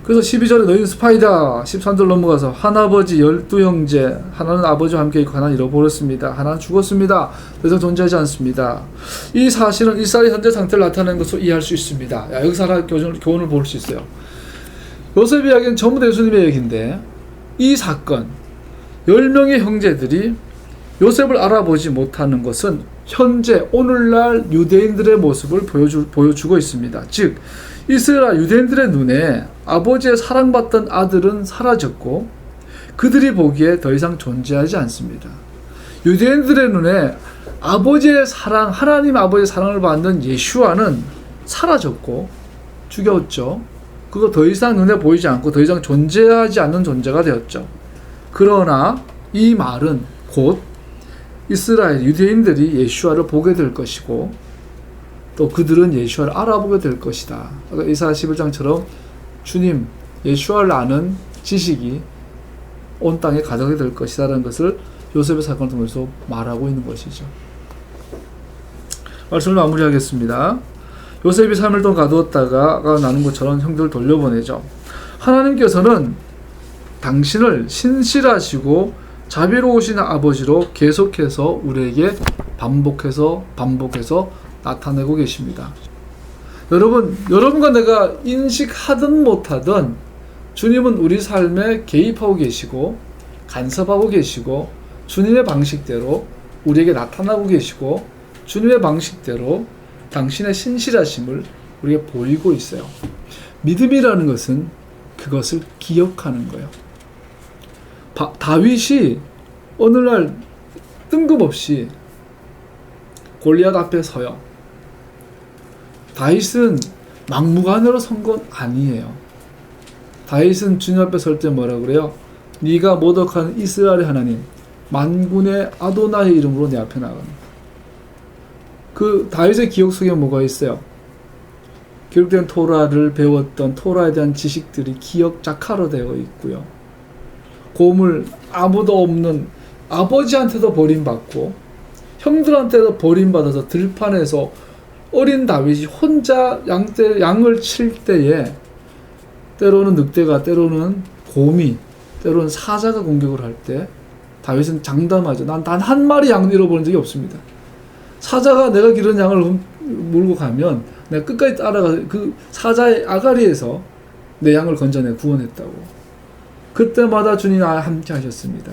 그래서 12절에 너희는 스파이다. 13절 넘어가서 한 아버지 12형제 하나는 아버지와 함께 있고 하나는 잃어버렸습니다. 하나는 죽었습니다. 더 이상 존재하지 않습니다. 이 사실은 이스라엘의 현재 상태를 나타내는 것으로 이해할 수 있습니다. 여기서 하나 교훈을 볼 수 있어요. 요셉의 이야기는 전부 다 예수님의 얘기인데 이 사건 10명의 형제들이 요셉을 알아보지 못하는 것은 현재 오늘날 유대인들의 모습을 보여주고 있습니다. 즉 이스라엘 유대인들의 눈에 아버지의 사랑받던 아들은 사라졌고 그들이 보기에 더 이상 존재하지 않습니다. 유대인들의 눈에 아버지의 사랑, 하나님 아버지의 사랑을 받는 예수와는 사라졌고 죽였죠. 그거 더 이상 눈에 보이지 않고 더 이상 존재하지 않는 존재가 되었죠. 그러나 이 말은 곧 이스라엘 유대인들이 예수와를 보게 될 것이고 또 그들은 예수와를 알아보게 될 것이다. 이사야 11장처럼 주님 예수와를 아는 지식이 온 땅에 가득하게 될 것이다라는 것을 요셉의 사건을 통해서 말하고 있는 것이죠. 말씀을 마무리하겠습니다. 요셉이 3일 동안 가두었다가 나는 것처럼 형들을 돌려보내죠. 하나님께서는 당신을 신실하시고 자비로우신 아버지로 계속해서 우리에게 반복해서 나타내고 계십니다. 여러분과 내가 인식하든 못하든 주님은 우리 삶에 개입하고 계시고 간섭하고 계시고 주님의 방식대로 우리에게 나타나고 계시고 주님의 방식대로 당신의 신실하심을 우리에게 보이고 있어요. 믿음이라는 것은 그것을 기억하는 거예요. 다윗이 어느 날 뜬금없이 골리앗 앞에 서요. 다윗은 막무가내로 선 건 아니에요. 다윗은 주님 앞에 설 때 뭐라 그래요? 네가 모독하는 이스라엘의 하나님 만군의 아도나의 이름으로 내 앞에 나가는. 그 다윗의 기억 속에 뭐가 있어요? 기록된 토라를 배웠던 토라에 대한 지식들이 기억 자카로 되어 있고요. 고물 아무도 없는 아버지한테도 버림받고 형들한테도 버림받아서 들판에서 어린 다윗이 혼자 양을 칠 때에 때로는 늑대가 때로는 곰이 때로는 사자가 공격을 할 때 다윗은 장담하죠. 난 단 한 마리 양 잃어버린 적이 없습니다. 사자가 내가 기른 양을 물고 가면 내가 끝까지 따라가서 그 사자의 아가리에서 내 양을 건져내 구원했다고. 그때마다 주님 나와 함께 하셨습니다.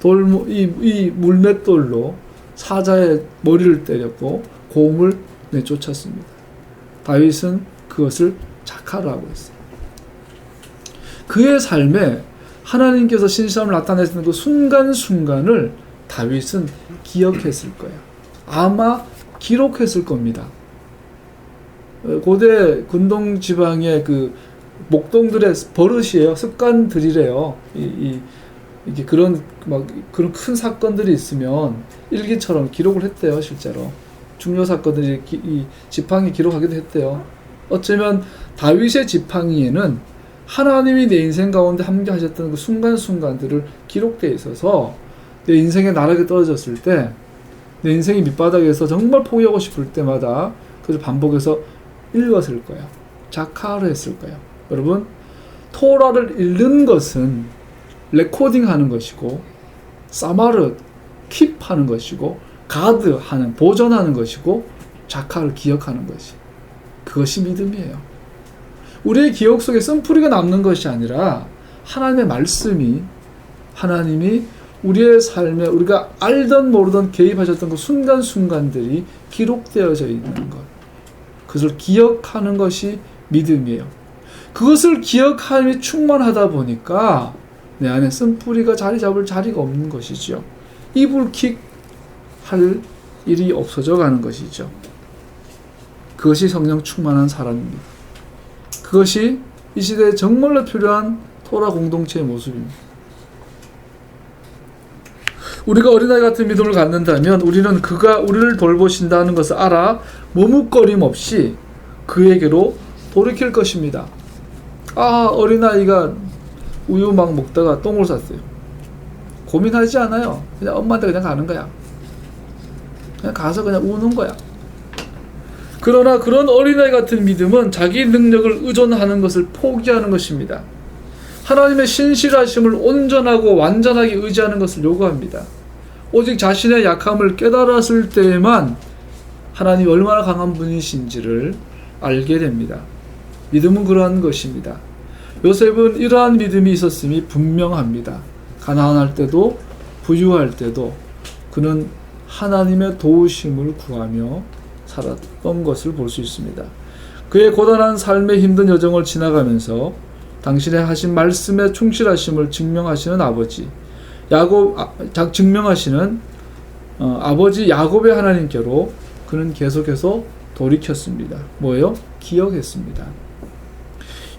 이 물맷돌로 사자의 머리를 때렸고 곰을 내쫓았습니다. 다윗은 그것을 자카라고 했어요. 그의 삶에 하나님께서 신실함을 나타내시는 그 순간순간을 다윗은 기억했을 거예요. 아마 기록했을 겁니다. 고대 근동 지방의 그 목동들의 버릇이에요. 습관들이래요. 이게 그런 큰 사건들이 있으면 일기처럼 기록을 했대요. 실제로 중요 사건들이 이 지팡이 기록하기도 했대요. 어쩌면 다윗의 지팡이에는 하나님이 내 인생 가운데 함께 하셨던 그 순간순간들을 기록되어 있어서 내 인생에 나락에 떨어졌을 때 내 인생이 밑바닥에서 정말 포기하고 싶을 때마다 그것을 반복해서 읽었을 거예요. 자카를 했을 거예요. 여러분, 토라를 읽는 것은 레코딩하는 것이고 사마르 킵하는 것이고 가드하는 보존하는 것이고 자카를 기억하는 것이 그것이 믿음이에요. 우리의 기억 속에 쓴풀이가 남는 것이 아니라 하나님의 말씀이 하나님이 우리의 삶에 우리가 알던 모르던 개입하셨던 그 순간순간들이 기록되어져 있는 것. 그것을 기억하는 것이 믿음이에요. 그것을 기억함이 충만하다 보니까 내 안에 쓴뿌리가 자리 잡을 자리가 없는 것이죠. 이불킥 할 일이 없어져 가는 것이죠. 그것이 성령 충만한 사람입니다. 그것이 이 시대에 정말로 필요한 토라 공동체의 모습입니다. 우리가 어린아이 같은 믿음을 갖는다면 우리는 그가 우리를 돌보신다는 것을 알아 머뭇거림 없이 그에게로 돌이킬 것입니다. 어린아이가 우유 막 먹다가 똥을 쌌어요. 고민하지 않아요. 그냥 엄마한테 그냥 가는 거야. 그냥 가서 그냥 우는 거야. 그러나 그런 어린아이 같은 믿음은 자기 능력을 의존하는 것을 포기하는 것입니다. 하나님의 신실하심을 온전하고 완전하게 의지하는 것을 요구합니다. 오직 자신의 약함을 깨달았을 때에만 하나님이 얼마나 강한 분이신지를 알게 됩니다. 믿음은 그러한 것입니다. 요셉은 이러한 믿음이 있었음이 분명합니다. 가난할 때도 부유할 때도 그는 하나님의 도우심을 구하며 살았던 것을 볼 수 있습니다. 그의 고단한 삶의 힘든 여정을 지나가면서 당신의 하신 말씀에 충실하심을 증명하시는 아버지 야곱의 하나님께로 그는 계속해서 돌이켰습니다. 뭐예요? 기억했습니다.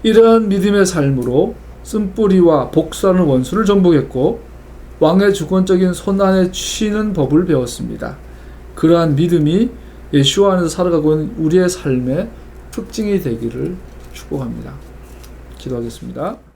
이러한 믿음의 삶으로 쓴뿌리와 복수하는 원수를 정복했고 왕의 주권적인 손안에 쥐는 법을 배웠습니다. 그러한 믿음이 예수와 안에서 살아가고 있는 우리의 삶의 특징이 되기를 축복합니다. 기도하겠습니다.